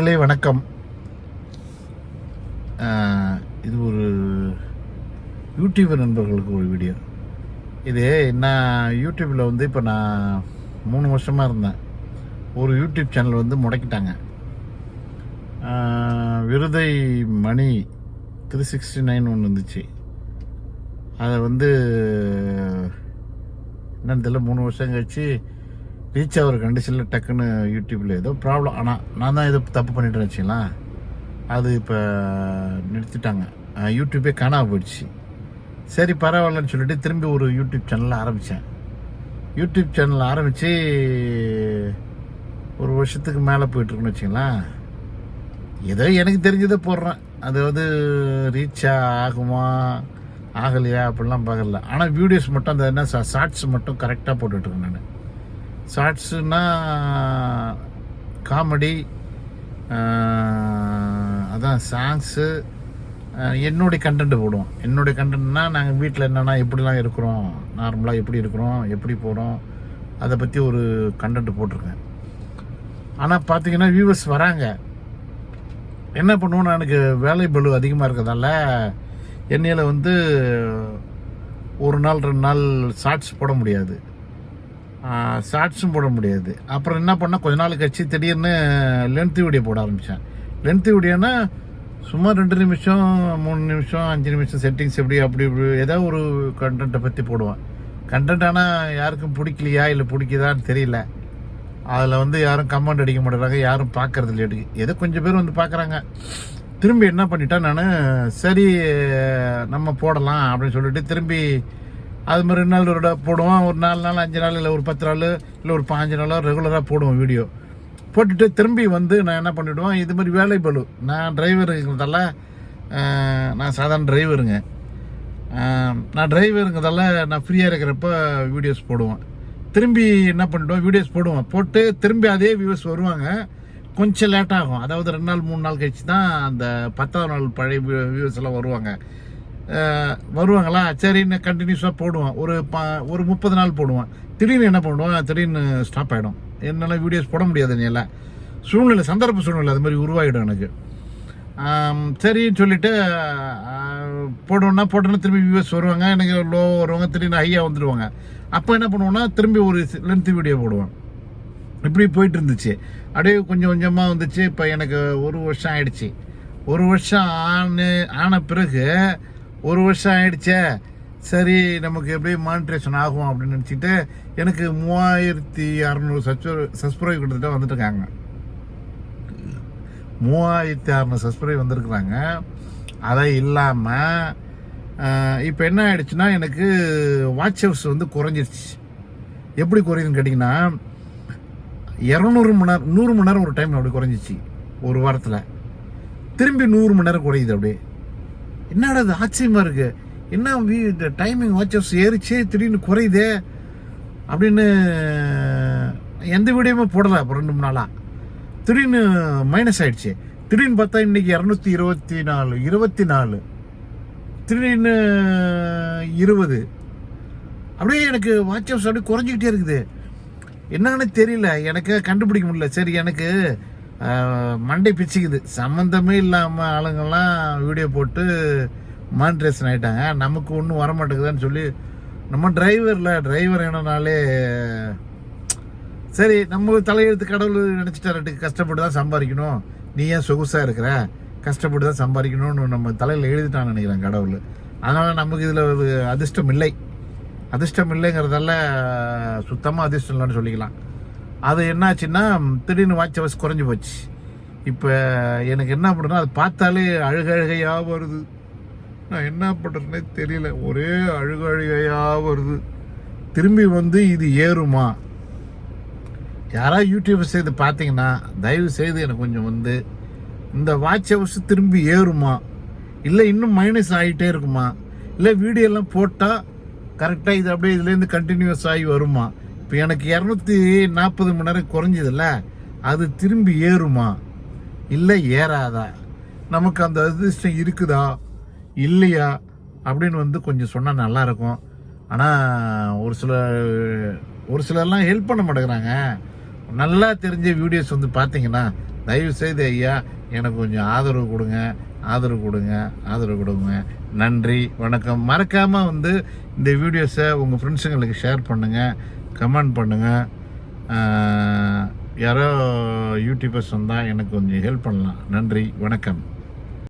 வணக்கம். இது ஒரு யூடியூபர் நண்பர்களுக்கு ஒரு வீடியோ. இது நான் யூடியூப்பில் இப்போ நான் 3 வருஷமாக இருந்தேன். ஒரு யூடியூப் சேனல் முடக்கிட்டாங்க. விருதை மணி 369 ஒன்று இருந்துச்சு. அதை என்னன்னு தெரியல, 3 வருஷம் கழிச்சு ரீச் ஆகிற கண்டிஷனில் டக்குன்னு யூடியூப்பில் ஏதோ ப்ராப்ளம். ஆனால் நான் தான் ஏதோ தப்பு பண்ணிட்டு வச்சிங்களா, அது இப்போ நிறுத்திட்டாங்க. யூடியூப்பே காணாமல் போயிடுச்சு. சரி பரவாயில்லன்னு சொல்லிட்டு திரும்பி ஒரு யூடியூப் சேனலில் ஆரம்பித்தேன். யூடியூப் சேனல் ஆரம்பித்து ஒரு வருஷத்துக்கு மேலே போயிட்டுருக்குன்னு வச்சிங்களேன். ஏதோ எனக்கு தெரிஞ்சதை போடுறேன். அதாவது ரீச் ஆகுமா ஆகலையா அப்படிலாம் பார்க்கல. ஆனால் வீடியோஸ் மட்டும் அந்த என்ன ஷார்ட்ஸ் மட்டும் கரெக்டாக போட்டுட்ருக்கேன் நான். ஷார்ட்ஸுன்னா காமெடி, அதான் சாங்ஸு, என்னுடைய கண்டென்ட் போடுவோம். என்னுடைய கண்டென்ட்னா நாங்கள் வீட்டில் என்னென்னா எப்படிலாம் இருக்கிறோம், நார்மலாக எப்படி இருக்கிறோம், எப்படி போகிறோம், அதை பற்றி ஒரு கண்டென்ட் போட்டிருக்கேன். ஆனால் பார்த்தீங்கன்னா வியூவர்ஸ் வராங்க. என்ன பண்ணுவோம், எனக்கு வேலை பளு அதிகமாக இருக்கிறதால என்னையில் ஒரு நாள் 2 நாள் ஷார்ட்ஸ் போட முடியாது, ஷார்ட்ஸும் போட முடியாது. அப்புறம் என்ன பண்ணால் கொஞ்ச நாள் கழிச்சு திடீர்னு லென்த்து வீடியோ போட ஆரம்பித்தேன். லென்த்து வீடியோனா சும்மா 2 நிமிஷம் 3 நிமிஷம் 5 நிமிஷம் செட்டிங்ஸ் எப்படி அப்படி இப்படி ஏதாவது ஒரு கண்டென்ட்டை பற்றி போடுவேன். கண்டென்ட் ஆனால் யாருக்கும் பிடிக்கலையா இல்லை பிடிக்குதான்னு தெரியல. அதில் யாரும் கமெண்ட் அடிக்க மாட்டேறாங்க, யாரும் பார்க்கறது இல்லை. ஏதோ கொஞ்சம் பேர் பார்க்குறாங்க. திரும்பி என்ன பண்ணிட்டேன் நான், சரி நம்ம போடலாம் அப்படின்னு சொல்லிட்டு திரும்பி அது மாதிரி 2 நாள் ஒரு போடுவோம். ஒரு 4 நாள் 5 நாள் இல்லை ஒரு 10 நாள் இல்லை ஒரு 15 நாளாக ரெகுலராக போடுவோம் வீடியோ. போட்டுட்டு திரும்பி நான் என்ன பண்ணிவிடுவேன், இது மாதிரி வேலை பளு. நான் டிரைவருங்கிறதால, நான் சாதாரண டிரைவருங்க. நான் டிரைவருங்கிறதால நான் ஃப்ரீயாக இருக்கிறப்ப வீடியோஸ் போடுவேன். திரும்பி என்ன பண்ணிவிடுவேன், வீடியோஸ் போடுவேன். போட்டு திரும்பி அதே வியூஸ் வருவாங்க. கொஞ்சம் லேட் ஆகும். அதாவது 2 நாள் 3 நாள் கழிச்சு தான் அந்த 10ஆவது நாள் பழைய வியூஸ் எல்லாம் வருவாங்களா. சரின்னு கண்டினியூஸாக போடுவேன். ஒரு 30 நாள் போடுவேன். திடீர்னு என்ன பண்ணுவேன், திடீர்னு ஸ்டாப் ஆகிடும். என்னால் வீடியோஸ் போட முடியாது. என்னால் சூழ்நிலை, சந்தர்ப்ப சூழ்நிலை அது மாதிரி உருவாகிடும் எனக்கு. சரின்னு சொல்லிவிட்டு போட்டோன்னா திரும்பி வியூஸ் வருவாங்க. எனக்கு லோ வருவாங்க, திடீர்னு ஹையாக வந்துடுவாங்க. அப்போ என்ன பண்ணுவோன்னா திரும்பி ஒரு லென்த்து வீடியோ போடுவேன். இப்படி போயிட்டு இருந்துச்சு. அப்படியே கொஞ்சம் கொஞ்சமாக வந்துச்சு. இப்போ எனக்கு 1 வருஷம் ஆயிடுச்சு. 1 வருஷம் ஆன பிறகு 1 வருஷம் ஆயிடுச்சே, சரி நமக்கு எப்படி மானிட்ரேஷன் ஆகும் அப்படின்னு நினச்சிட்டு எனக்கு 3600 சப்ஸ்கிரைப் கிட்டத்தட்ட வந்துட்டுருக்காங்க. 3600 சப்ஸ்கிரைப் வந்திருக்குறாங்க. அதை இல்லாமல் இப்போ என்ன ஆயிடுச்சுன்னா, எனக்கு வாட்ச் ஹவர்ஸ் குறைஞ்சிருச்சு. எப்படி குறையுதுன்னு கேட்டிங்கன்னா, 200 மணி நேரம் 100 மணி நேரம் ஒரு டைம் அப்படி குறைஞ்சிச்சு ஒரு வாரத்தில். திரும்பி 100 மணி நேரம் குறையுது. அப்படியே என்னடா அது ஆச்சரியமாக இருக்குது. என்ன டைமிங் வாட்ச் ஹவர்ஸ் ஏறிச்சு, திடீர்னு குறையுதே அப்படின்னு எந்த வீடியோவுமே போடலை. அப்போ 2-3 நாளாக திடீர்னு மைனஸ் ஆகிடுச்சு. திடீர்னு பார்த்தா இன்றைக்கி 224 திடீர்னு 20. அப்படியே எனக்கு வாட்ச் ஹவர்ஸ் அப்படியே குறைஞ்சிக்கிட்டே இருக்குது. என்னன்னு தெரியல, எனக்கு கண்டுபிடிக்க முடியல. சரி, எனக்கு மண்டை பிச்சுக்குது. சம்மந்தமே இல்லாமல் ஆளுங்கள்லாம் வீடியோ போட்டு மானிட்ரேஷன் ஆகிட்டாங்க. நமக்கு ஒன்றும் வரமாட்டேங்குதான்னு சொல்லி நம்ம டிரைவர் என்னன்னாலே சரி நம்ம தலையெழுத்து கடவுள் நினச்சிட்டாரு, கஷ்டப்பட்டு தான் சம்பாதிக்கணும், நீ ஏன் சொகுசாக இருக்கிற, கஷ்டப்பட்டு தான் சம்பாதிக்கணும்னு நம்ம தலையில் எழுதிட்டான்னு நினைக்கிறேன் கடவுள். அதனால் நமக்கு இதில் ஒரு அதிர்ஷ்டம் இல்லைங்கிறதால சுத்தமாக அதிர்ஷ்டம் இல்லைன்னு சொல்லிக்கலாம். அது என்னாச்சுன்னா, திடீர்னு வாட்ச் ஹவர்ஸ் குறைஞ்சி போச்சு. இப்போ எனக்கு என்ன பண்ணுறேன்னா, அது பார்த்தாலே அழுகையாக வருது. நான் என்ன பண்ணுறேன்னே தெரியல, ஒரே அழுகையாக வருது. திரும்பி இது ஏறுமா? யாராவது யூடியூபர்ஸ் இது பார்த்தீங்கன்னா தயவு செய்து எனக்கு கொஞ்சம் இந்த வாட்ச் ஹவர்ஸ் திரும்பி ஏறுமா, இல்லை இன்னும் மைனஸ் ஆகிட்டே இருக்குமா, இல்லை வீடியோலாம் போட்டால் கரெக்டாக இது அப்படியே இதுலேருந்து கண்டினியூஸ் ஆகி வருமா? இப்போ எனக்கு 240 மணி நேரம் குறைஞ்சதில்ல, அது திரும்பி ஏறுமா இல்லை ஏறாதா? நமக்கு அந்த அதிர்ஷ்டம் இருக்குதா இல்லையா அப்படின்னு கொஞ்சம் சொன்னால் நல்லாயிருக்கும். ஆனால் ஒரு சிலர்லாம் ஹெல்ப் பண்ண மாட்டேங்கிறாங்க. நல்லா தெரிஞ்ச வீடியோஸ் பார்த்தீங்கன்னா தயவு செய்து ஐயா எனக்கு கொஞ்சம் ஆதரவு கொடுங்க. நன்றி, வணக்கம். மறக்காமல் வந்து இந்த வீடியோஸை உங்கள் ஃப்ரெண்ட்ஸுங்களுக்கு ஷேர் பண்ணுங்கள், கமெண்ட் பண்ணுங்கள். யாரோ யூடியூபர்ஸ் வந்தால் எனக்கு கொஞ்சம் ஹெல்ப் பண்ணலாம். நன்றி, வணக்கம்.